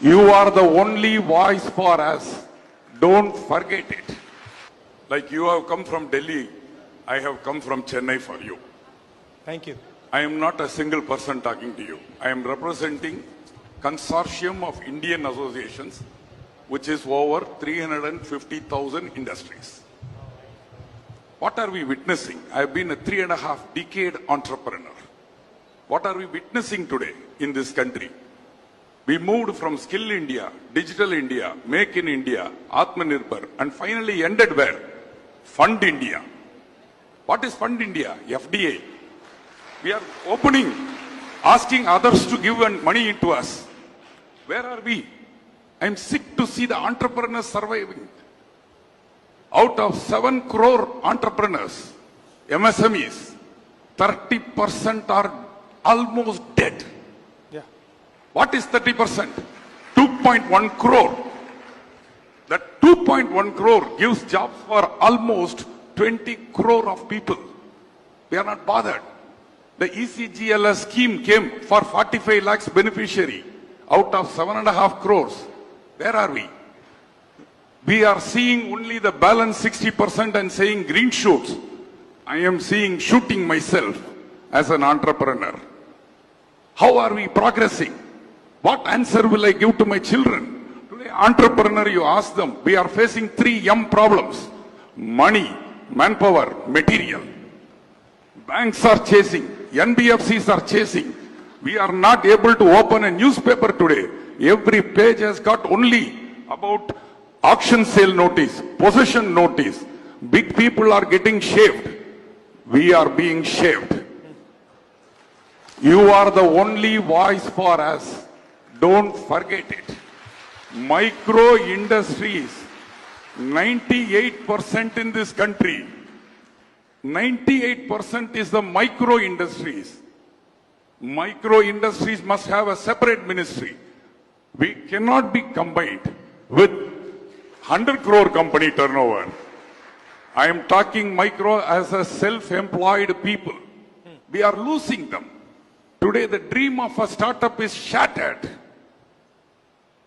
You are the only voice for us. Don't forget it. Like you have come from Delhi, I have come from Chennai for you. Thank you. I am not a single person talking to you. I am representing consortium of Indian associations, which is over 350,000 industries. What are we witnessing? I have been a 3.5 decade entrepreneur. What are we witnessing today in this country? We moved from Skill India, Digital India, Make in India, Atmanirbhar, and finally ended where? Fund India. What is Fund India? FDI. We are opening, asking others to give money into us. Where are we? I am sick to see the entrepreneurs surviving. Out of 7 crore entrepreneurs, MSMEs, 30% are almost dead. Yeah. What is 30%? 2.1 crore. That 2.1 crore gives jobs for almost 20 crore of people. We are not bothered. The ECGLS scheme came for 45 lakhs beneficiary out of 7.5 crores. Where are we? We are seeing only the balance 60% and saying green shoots. I am seeing shooting myself as an entrepreneur. How are we progressing? What answer will I give to my children? Today, entrepreneur, you ask them, we are facing 3 M problems. Money, manpower, material. Banks are chasing, NBFCs are chasing. We are not able to open a newspaper today. Every page has got only about auction sale notice, possession notice. Big people are getting shaved. We are being shaved. You are the only voice for us. Don't forget it. Micro industries, 98% in this country. 98% is the micro industries. Micro industries must have a separate ministry. We cannot be combined with 100 crore company turnover. I am talking micro as a self-employed people. We are losing them. Today the dream of a startup is shattered.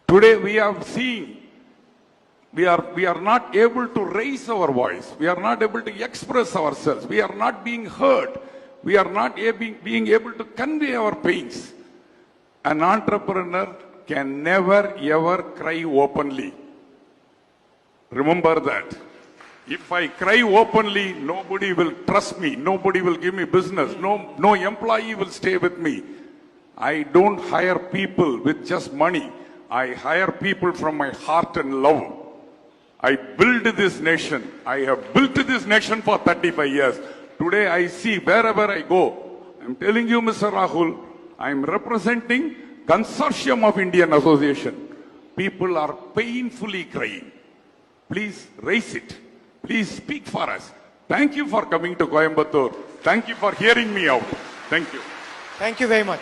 Today we are seeing we are not able to raise our voice. We are not able to express ourselves. We are not being heard. We are not being able to convey our pains. An entrepreneur can never ever cry openly. Remember that. If I cry openly, nobody will trust me. Nobody will give me business. No employee will stay with me. I don't hire people with just money. I hire people from my heart and love. I build this nation. I have built this nation for 35 years. Today I see wherever I go. I'm telling you, Mr. Rahul, I'm representing Consortium of Indian Association. People are painfully crying. Please raise it. Please speak for us. Thank you for coming to Coimbatore. Thank you for hearing me out. Thank you. Thank you very much.